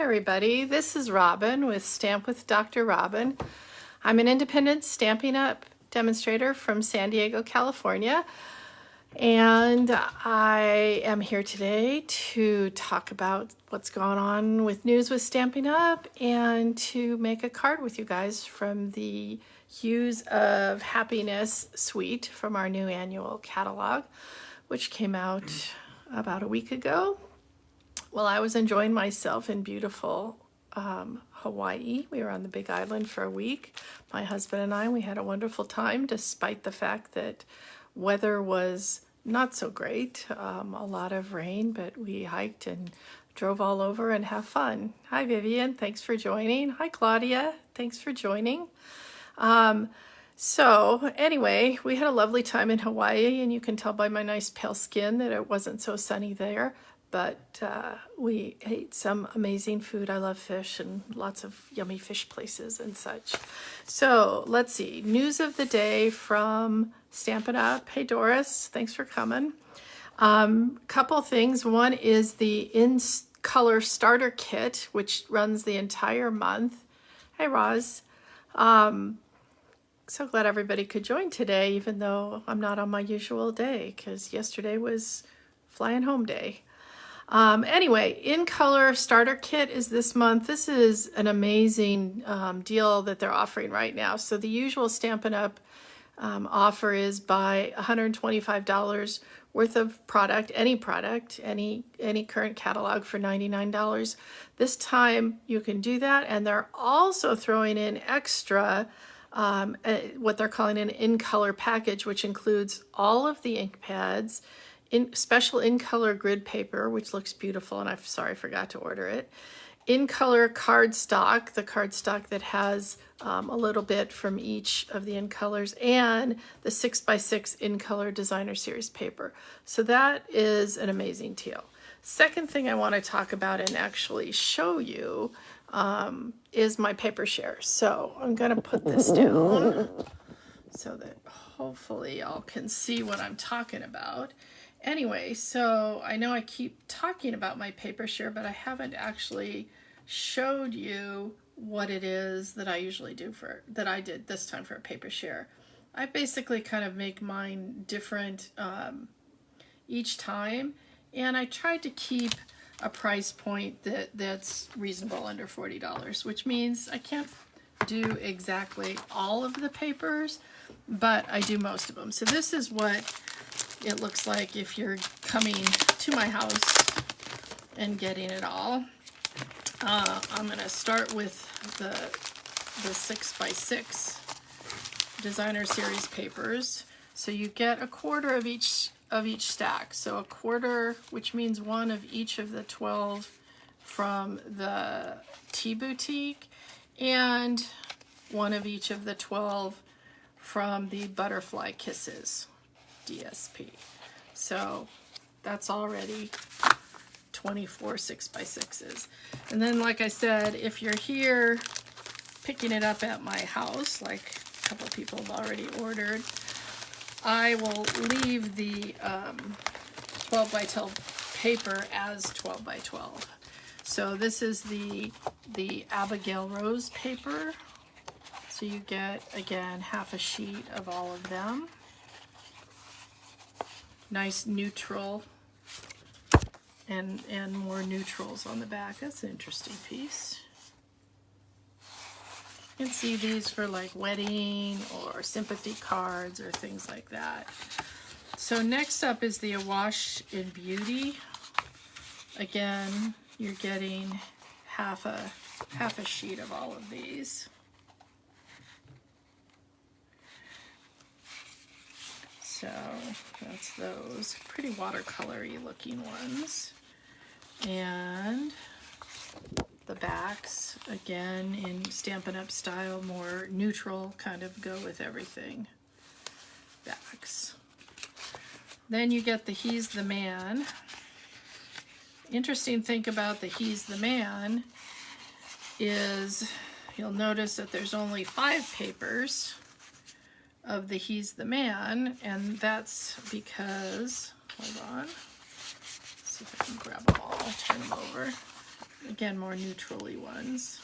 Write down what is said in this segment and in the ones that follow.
everybody, this is Robin with Stamp with Dr. Robin. I'm an independent Stampin' Up demonstrator from San Diego, California, and I am here today to talk about what's going on with news with Stampin' Up and to make a card with you guys from the Hues of Happiness suite from our new annual catalog, which came out about a week ago. Well, I was enjoying myself in beautiful Hawaii. We were on the Big Island for a week. My husband and I, we had a wonderful time despite the fact that weather was not so great. A lot of rain, but we hiked and drove all over and have fun. Hi, Vivian. Thanks for joining. Hi, Claudia. Thanks for joining. So anyway, we had a lovely time in Hawaii, and you can tell by my nice pale skin that it wasn't so sunny there. But we ate some amazing food. I love fish and lots of yummy fish places and such. So let's see. News of the day from Stampin' Up. Hey, Doris. Thanks for coming. Couple things. One is the In Color Starter Kit, which runs the entire month. Hey, Roz. So glad everybody could join today, even though I'm not on my usual day, because yesterday was flying home day. Anyway, In Color Starter Kit is this month. This is an amazing deal that they're offering right now. So the usual Stampin' Up offer is buy $125 worth of product, any current catalog for $99. This time you can do that, and they're also throwing in extra what they're calling an In Color package, which includes all of the ink pads, special In Color grid paper, which looks beautiful, and I'm sorry I forgot to order it. In Color cardstock, the cardstock that has a little bit from each of the In Colors, and the 6x6 In Color Designer Series paper. So that is an amazing deal. Second thing I want to talk about and actually show you is my paper share. So I'm going to put this down so that hopefully y'all can see what I'm talking about. Anyway, so I know I keep talking about my paper share, but I haven't actually showed you what it is that I usually do that I did this time for a paper share. I basically kind of make mine different each time, and I tried to keep a price point that's reasonable, under $40, which means I can't do exactly all of the papers, but I do most of them. So this is what it looks like if you're coming to my house and getting it all. I'm going to start with the 6x6 Designer Series papers. So you get a quarter of each stack. So a quarter, which means one of each of the 12 from the Tea Boutique, and one of each of the 12 from the Butterfly Kisses DSP. So that's already 24 6x6s. And then, like I said, if you're here picking it up at my house, like a couple people have already ordered, I will leave the 12x12 paper as 12x12. So this is the Abigail Rose paper. So you get, again, half a sheet of all of them. Nice neutral and more neutrals on the back. That's an interesting piece. You can see these for like wedding or sympathy cards or things like that. So next up is the Awash in Beauty. Again, you're getting half a sheet of all of these. So that's those pretty watercolory looking ones. And the backs, again, in Stampin' Up style, more neutral, kind of go with everything backs. Then you get the He's the Man. Interesting thing about the He's the Man is you'll notice that there's only 5 papers of the He's the Man, and that's because, hold on, let's see if I can grab them all, turn them over. again, more neutrally ones.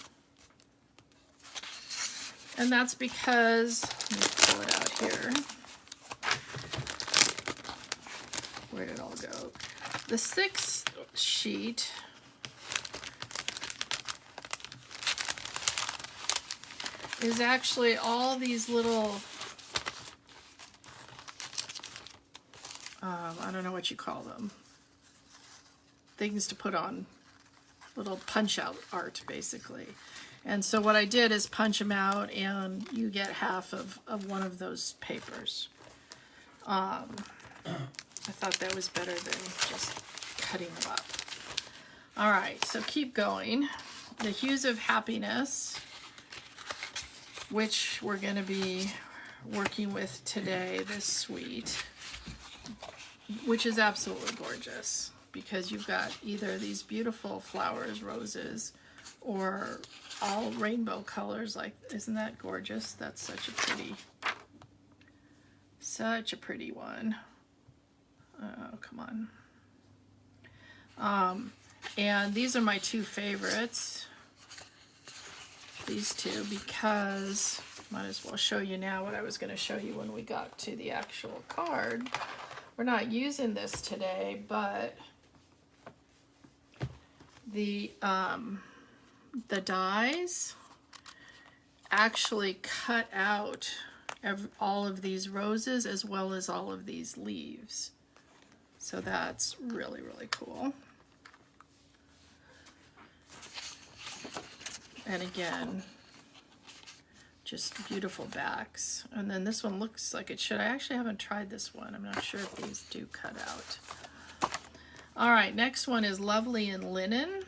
And that's because, let me pull it out here. Where did it all go? The 6th sheet is actually all these little, I don't know what you call them, things to put on, little punch out art basically. And so what I did is punch them out and you get half of one of those papers. I thought that was better than just cutting them up. All right, so keep going. The Hues of Happiness, which we're going to be working with today, this suite, which is absolutely gorgeous because you've got either these beautiful flowers, roses, or all rainbow colors. Like, isn't that gorgeous? That's such a pretty one. Oh, come on. And these are my 2 favorites. These 2, because might as well show you now what I was going to show you when we got to the actual card. We're not using this today, but the dies actually cut out all of these roses as well as all of these leaves. So that's really, really cool. And again, just beautiful backs. And then this one looks like it should. I actually haven't tried this one. I'm not sure if these do cut out. All right, next one is Lovely in Linen,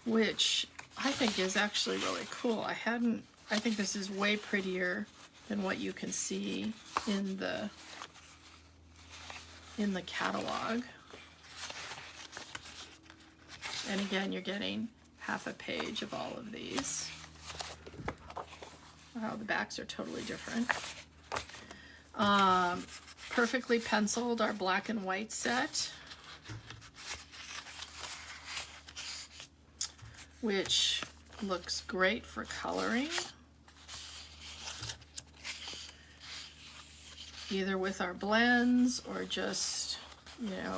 which I think is actually really cool. I think this is way prettier than what you can see in the catalog. And again, you're getting half a page of all of these. Wow, the backs are totally different. Perfectly Penciled, our black and white set, which looks great for coloring, either with our blends or just,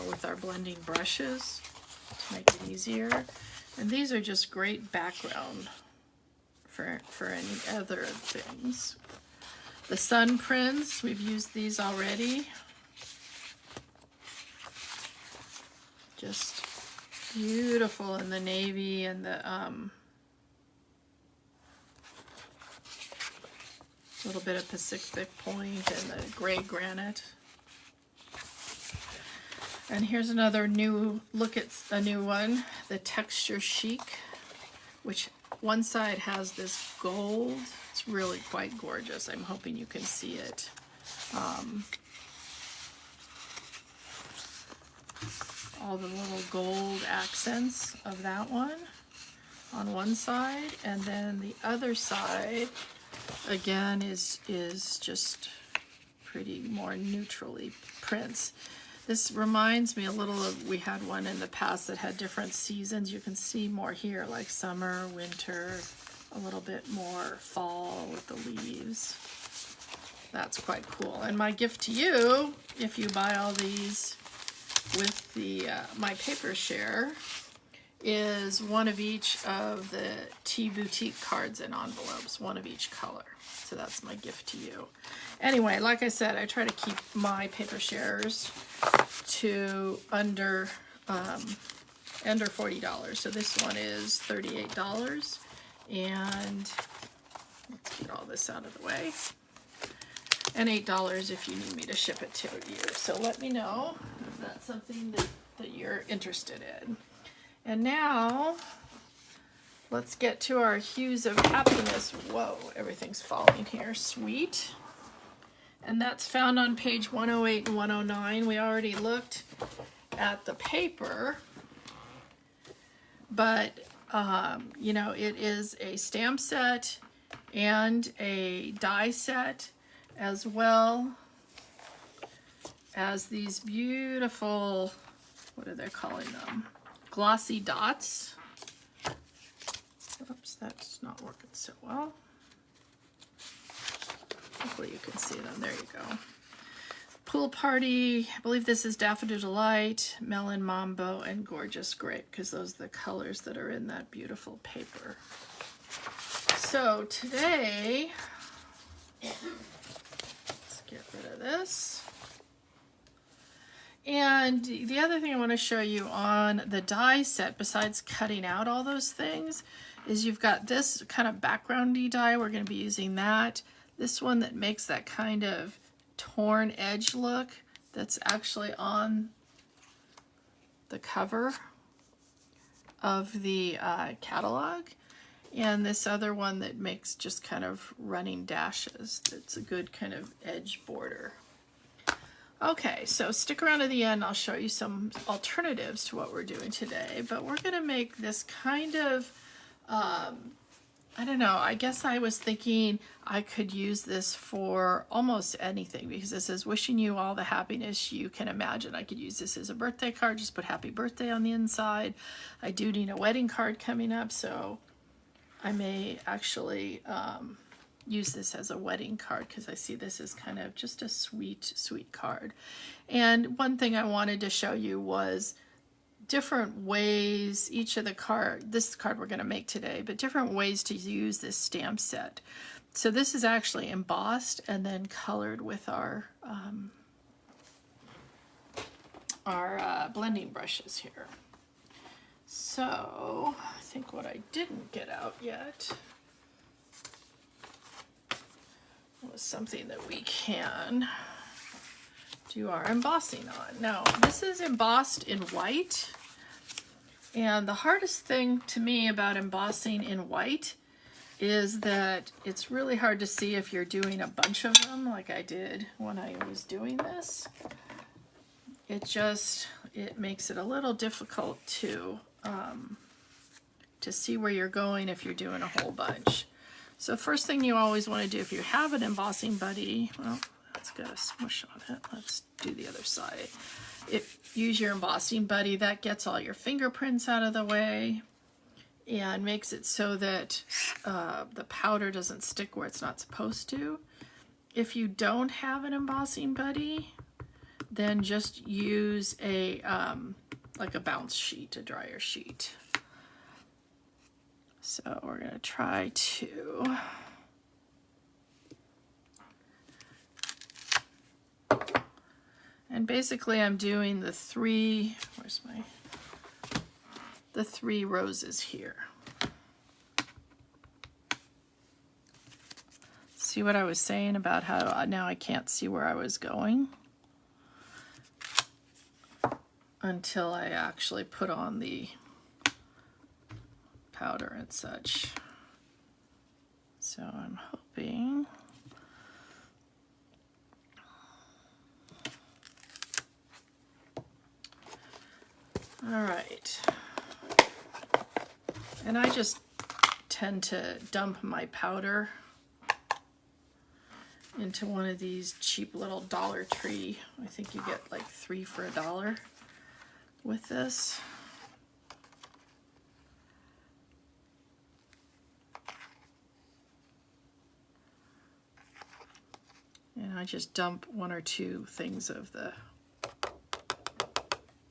with our blending brushes to make it easier. And these are just great background for any other things. The Sun Prints, we've used these already. Just beautiful in the navy and the little bit of Pacific Point and the gray granite. And here's another new look at a new one, the Texture Chic, which one side has this gold. It's really quite gorgeous. I'm hoping you can see it. All the little gold accents of that one on one side, and then the other side again is just pretty more neutrally prints. This reminds me a little of, we had one in the past that had different seasons. You can see more here, like summer, winter, a little bit more fall with the leaves. That's quite cool. And my gift to you, if you buy all these with the my paper share, is one of each of the Tea Boutique cards and envelopes, one of each color. So that's my gift to you. Anyway, like I said, I try to keep my paper shares to under $40. So this one is $38, and let's get all this out of the way. And $8 if you need me to ship it to you. So let me know if that's something that you're interested in. And now let's get to our Hues of Happiness. Whoa, everything's falling here. Sweet. And that's found on page 108 and 109. We already looked at the paper, but it is a stamp set and a die set, as well as these beautiful, what are they calling them? Glossy Dots. Oops, that's not working so well. Hopefully you can see them. There you go. Pool Party, I believe this is Daffodil Delight, Melon Mambo, and Gorgeous Grape, because those are the colors that are in that beautiful paper. So today, let's get rid of this. And the other thing I want to show you on the die set, besides cutting out all those things, is you've got this kind of backgroundy die. We're going to be using that. This one that makes that kind of torn edge look that's actually on the cover of the catalog, and this other one that makes just kind of running dashes. It's a good kind of edge border. Okay, so stick around to the end. I'll show you some alternatives to what we're doing today, but we're going to make this kind of I don't know, I guess I was thinking I could use this for almost anything, because this is wishing you all the happiness you can imagine. I could use this as a birthday card, just put happy birthday on the inside. I do need a wedding card coming up, so I may actually use this as a wedding card, because I see this as kind of just a sweet, sweet card. And one thing I wanted to show you was different ways, each of the this card we're going to make today, but different ways to use this stamp set. So this is actually embossed and then colored with our blending brushes here. So I think what I didn't get out yet was something that we can do our embossing on. Now, this is embossed in white, and the hardest thing to me about embossing in white is that it's really hard to see if you're doing a bunch of them like I did when I was doing this. It makes it a little difficult to see where you're going if you're doing a whole bunch. So first thing you always want to do if you have an embossing buddy, well, it's got a smush on it. Let's do the other side. Use your embossing buddy. That gets all your fingerprints out of the way and makes it so that the powder doesn't stick where it's not supposed to. If you don't have an embossing buddy, then just use a like a bounce sheet, a dryer sheet. So we're going to try to and basically I'm doing the three roses here. See what I was saying about how now I can't see where I was going until I actually put on the powder and such. So I'm hoping all right. And I just tend to dump my powder into one of these cheap little Dollar Tree. I think you get like 3 for $1 with this. And I just dump 1 or 2 things of the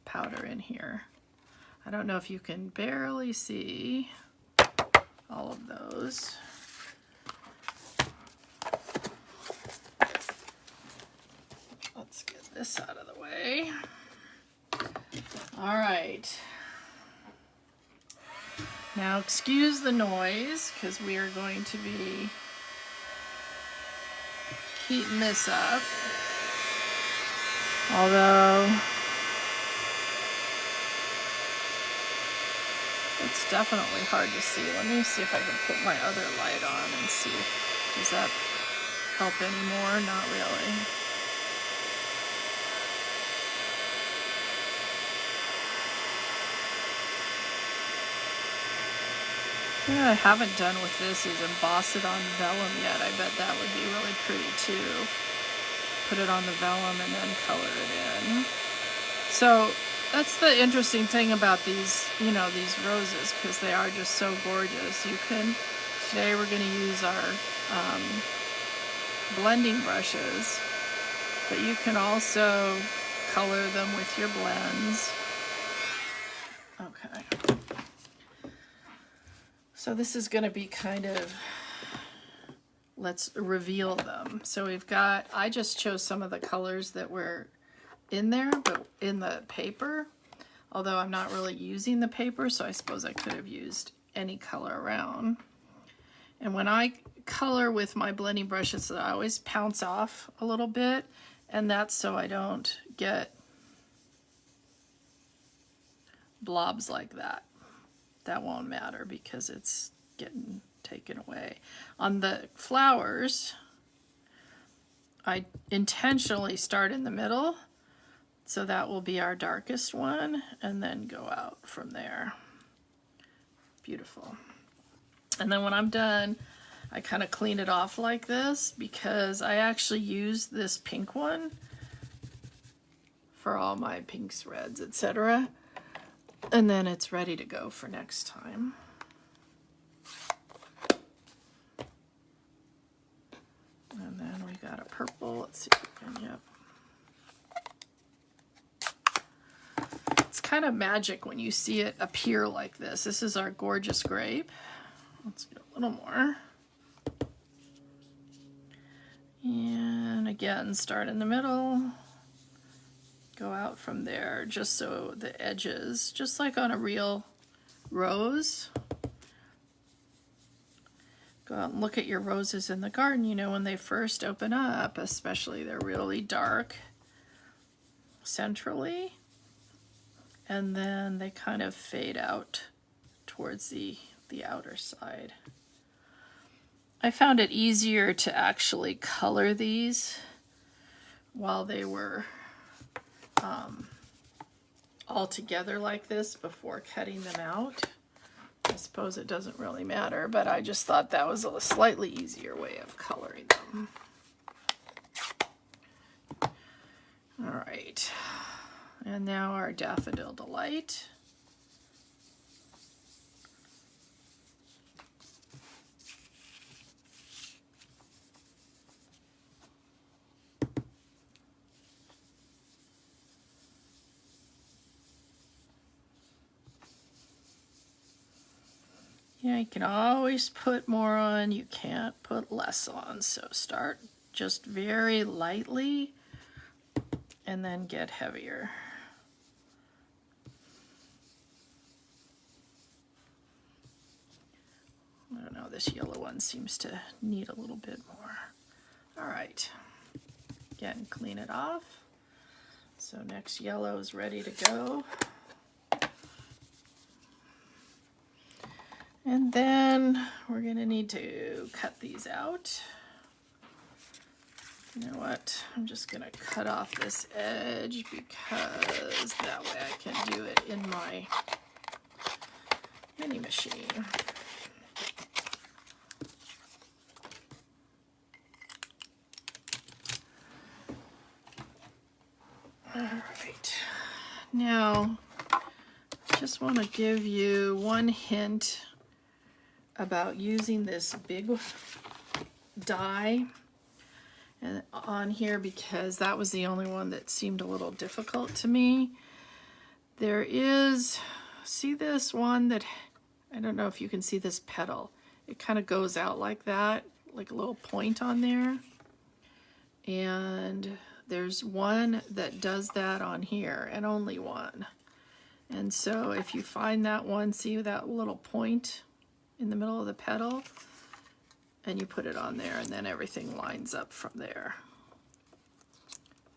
powder in here. I don't know if you can barely see all of those. Let's get this out of the way. All right. Now excuse the noise because we are going to be heating this up. Although it's definitely hard to see. Let me see if I can put my other light on and see. Does that help anymore? Not really. What I haven't done with this is emboss it on vellum yet. I bet that would be really pretty too. Put it on the vellum and then color it in. So That's the interesting thing about these, you know, these roses, because they are just so gorgeous. You can, today we're going to use our blending brushes, but you can also color them with your blends. Okay. So this is going to be kind of, let's reveal them. So we've got, I just chose some of the colors that were in there, but in the paper, although I'm not really using the paper, so I suppose I could have used any color around. And when I color with my blending brushes, I always pounce off a little bit, and that's so I don't get blobs like that. That won't matter because it's getting taken away. On the flowers, I intentionally start in the middle, so that will be our darkest one, and then go out from there. Beautiful. And then when I'm done, I kind of clean it off like this because I actually use this pink one for all my pinks, reds, etc. And then it's ready to go for next time. And then we got a purple. Let's see if we can, yep. It's kind of magic when you see it appear like this. This is our gorgeous grape. Let's get a little more. And again, start in the middle. Go out from there just so the edges, just like on a real rose. Go out and look at your roses in the garden. You know, when they first open up, especially, they're really dark centrally. And then they kind of fade out towards the outer side. I found it easier to actually color these while they were all together like this before cutting them out. I suppose it doesn't really matter, but I just thought that was a slightly easier way of coloring them. All right. And now our Daffodil Delight. Yeah, you can always put more on, you can't put less on. So start just very lightly and then get heavier. I don't know, this yellow one seems to need a little bit more. All right, again, clean it off. So next yellow is ready to go. And then we're gonna need to cut these out. You know what, I'm just gonna cut off this edge because that way I can do it in my mini machine. All right, now just want to give you one hint about using this big die and on here, because that was the only one that seemed a little difficult to me. There is, see this one that, I don't know if you can see this petal. It kind of goes out like that, like a little point on there. And there's one that does that on here, and only one. And so if you find that one, see that little point in the middle of the petal, and you put it on there, and then everything lines up from there.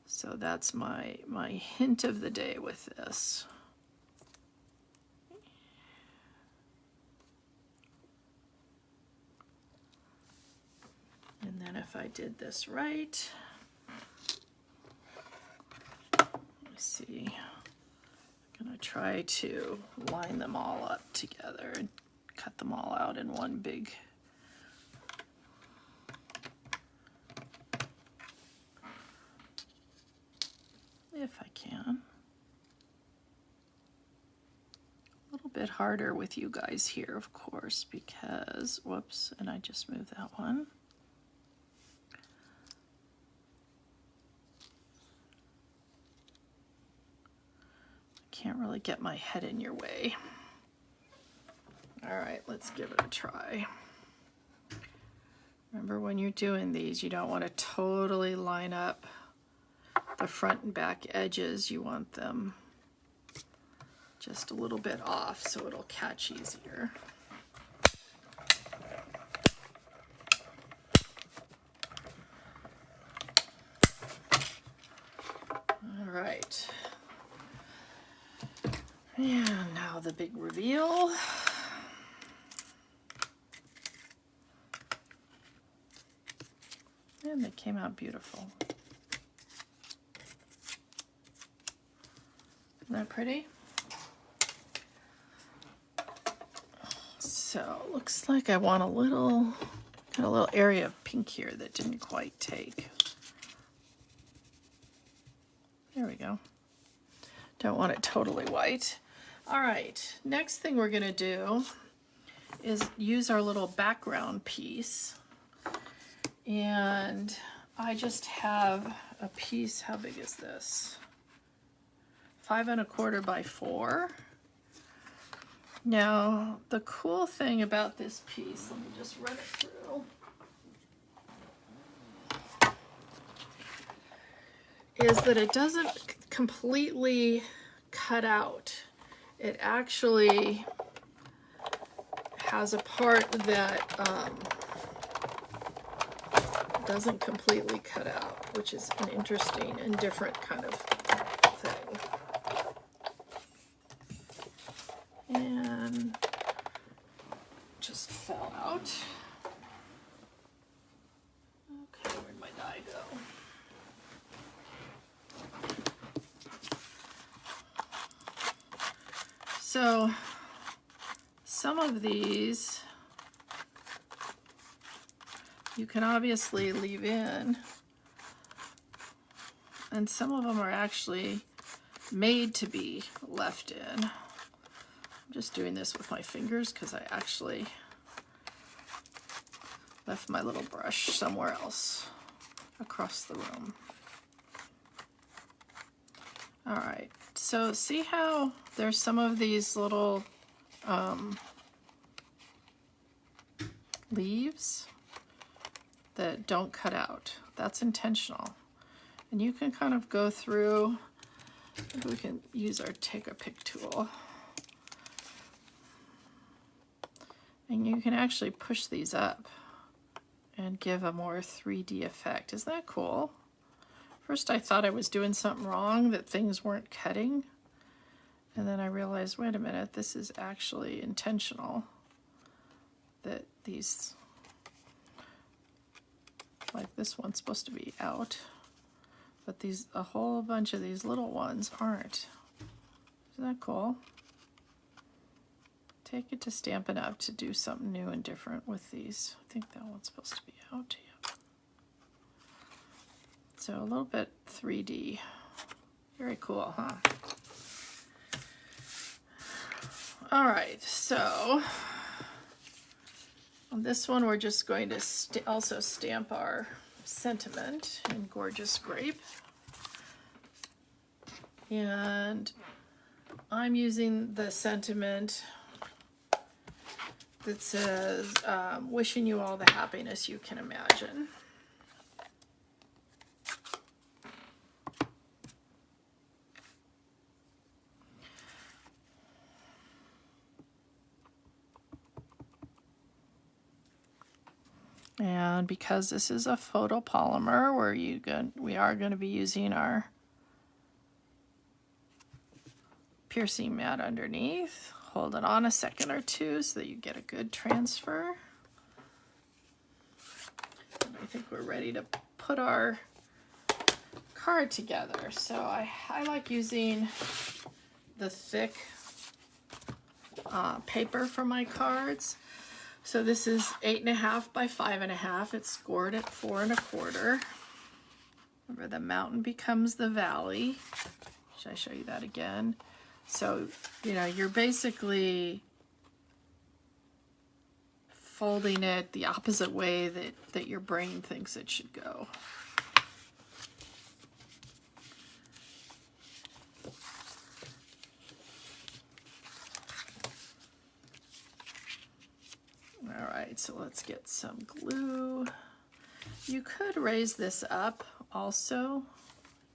So that's my hint of the day with this. And then if I did this right, let me see, I'm gonna try to line them all up together and cut them all out in one big if I can. little bit harder with you guys here, of course, because, whoops, and I just moved that one. Can't really get my head in your way. All right, let's give it a try. Remember, when you're doing these, you don't want to totally line up the front and back edges. You want them just a little bit off so it'll catch easier. All right. And now the big reveal. And they came out beautiful. Isn't that pretty? So looks like I want got a little area of pink here that didn't quite take. There we go. Don't want it totally white. All right, next thing we're gonna do is use our little background piece. And I just have a piece, how big is this? 5 1/4 by 4. Now, the cool thing about this piece, let me just run it through, is that it doesn't completely cut out. It actually has a part that doesn't completely cut out, which is an interesting and different kind of thing. And just fell out. Okay, where'd my die go? So some of these you can obviously leave in, and some of them are actually made to be left in. I'm just doing this with my fingers because I actually left my little brush somewhere else across the room. All right, so see how there's some of these little leaves that don't cut out? That's intentional. And you can kind of go through, maybe we can use our take a pick tool. And you can actually push these up and give a more 3D effect. Isn't that cool? First I thought I was doing something wrong, that things weren't cutting. And then I realized, wait a minute, this is actually intentional. That these, like this one's supposed to be out, but these, a whole bunch of these little ones aren't. Isn't that cool? Take it to Stampin' Up to do something new and different with these. I think that one's supposed to be out. Yep. So a little bit 3D. Very cool, huh? All right, so on this one, we're just going to also stamp our sentiment in Gorgeous Grape. And I'm using the sentiment that says, wishing you all the happiness you can imagine. And because this is a photopolymer, we are going to be using our piercing mat underneath. Hold it on a second or two so that you get a good transfer. And I think we're ready to put our card together. So I like using the thick paper for my cards. So this is 8.5 by 5.5. It's scored at 4 1/4. Remember, the mountain becomes the valley. Should I show you that again? So, you know, you're basically folding it the opposite way that your brain thinks it should go. All right, so let's get some glue. You could raise this up also.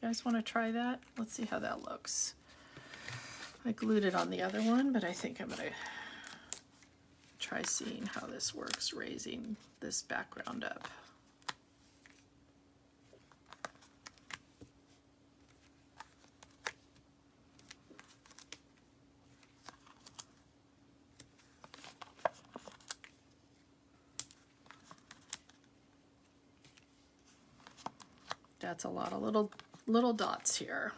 You guys want to try that? Let's see how that looks. I glued it on the other one, but I think I'm going to try seeing how this works, raising this background up. That's a lot of little dots here.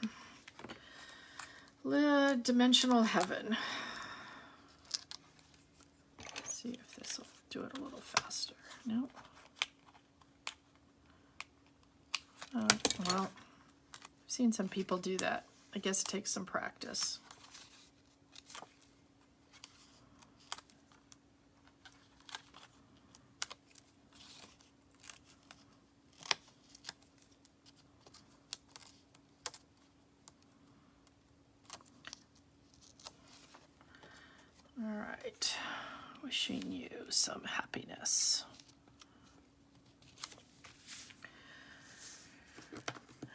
Dimensional heaven. Let's see if this will do it a little faster. No. Well, I've seen some people do that. I guess it takes some practice. All right, wishing you some happiness.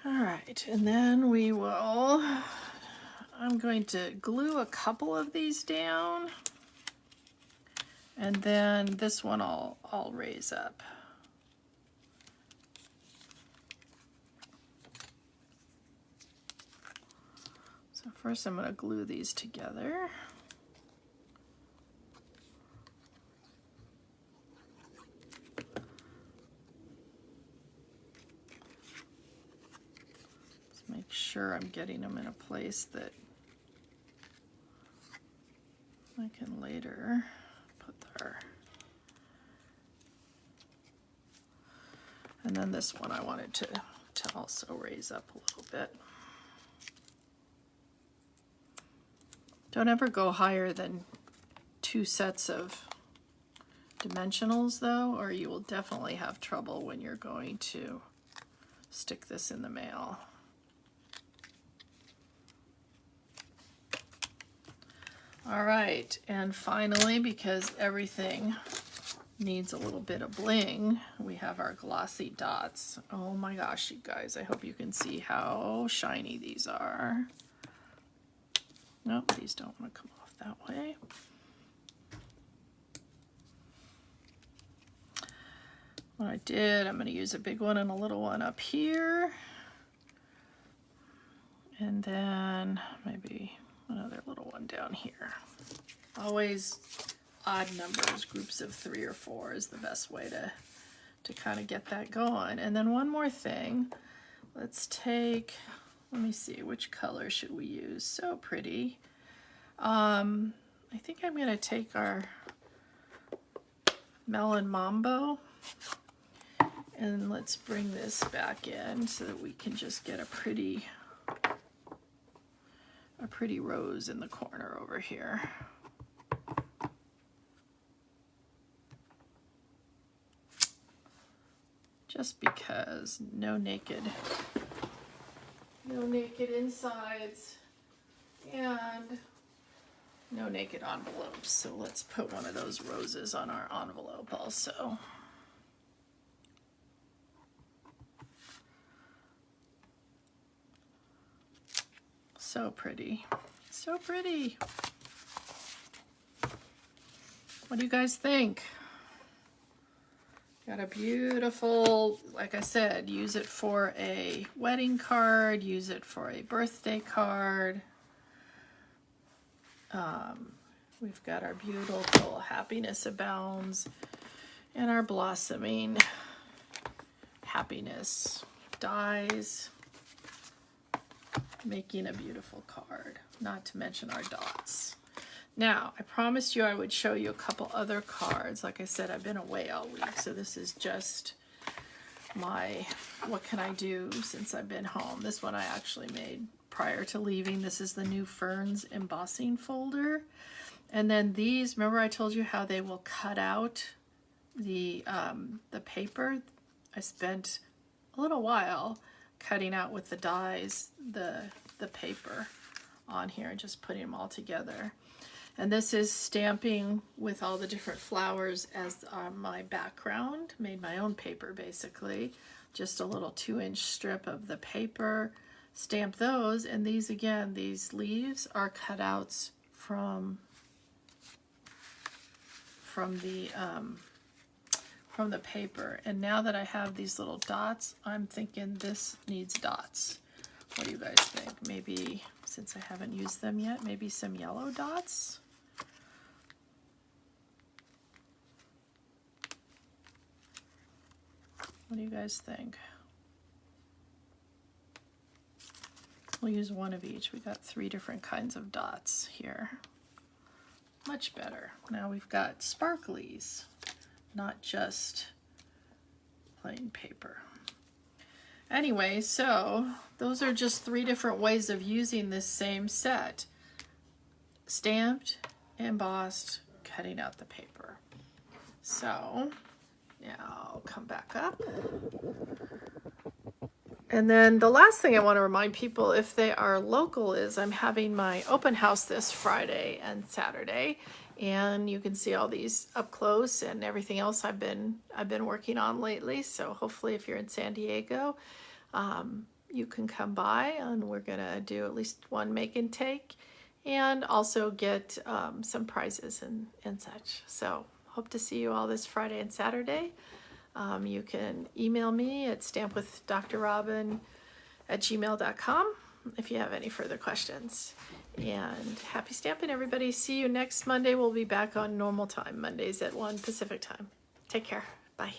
All right, and then we will, I'm going to glue a couple of these down, and then this one I'll raise up. So first I'm going to glue these together. Make sure I'm getting them in a place that I can later put there. And then this one I wanted to also raise up a little bit. Don't ever go higher than 2 sets of dimensionals though, or you will definitely have trouble when you're going to stick this in the mail. All right, and finally, because everything needs a little bit of bling, we have our glossy dots. Oh my gosh, you guys, I hope you can see how shiny these are. Nope, these don't want to come off that way. What I did, I'm going to use a big one and a little one up here. And then maybe another little one down here. Always odd numbers, groups of 3 or 4 is the best way to kind of get that going. And then one more thing, let's take, let me see, which color should we use? So pretty. I think I'm going to take our Melon Mambo and let's bring this back in so that we can just get a pretty rose in the corner over here. Just because no naked insides and no naked envelopes. So let's put one of those roses on our envelope also. So pretty, so pretty. What do you guys think? Got a beautiful, like I said, use it for a wedding card, use it for a birthday card. We've got our beautiful Happiness Abounds and our blossoming happiness dies, making a beautiful card, not to mention our dots. Now, I promised you I would show you a couple other cards. Like I said, I've been away all week, so this is just my what can I do since I've been home. This one I actually made prior to leaving. This is the new Ferns embossing folder. And then these, remember I told you how they will cut out the paper? I spent a little while cutting out with the dies the paper on here and just putting them all together. And this is stamping with all the different flowers as my background. Made my own paper basically. Just a little 2-inch strip of the paper. Stamp those, and these again, these leaves are cutouts from the paper. And now that I have these little dots, I'm thinking this needs dots. What do you guys think? Maybe, since I haven't used them yet, maybe some yellow dots? What do you guys think? We'll use one of each. We got 3 different kinds of dots here. Much better. Now we've got sparklies, not just plain paper. Anyway, so those are just 3 different ways of using this same set. Stamped, embossed, cutting out the paper. So now I'll come back up. And then the last thing I want to remind people, if they are local, is I'm having my open house this Friday and Saturday, and you can see all these up close and everything else I've been working on lately. So hopefully, if you're in San Diego, you can come by, and we're gonna do at least one make and take, and also get some prizes and such. So hope to see you all this Friday and Saturday. You can email me at stampwithdrrobin@gmail.com if you have any further questions. And happy stamping, everybody. See you next Monday. We'll be back on normal time, Mondays at 1 Pacific time. Take care. Bye.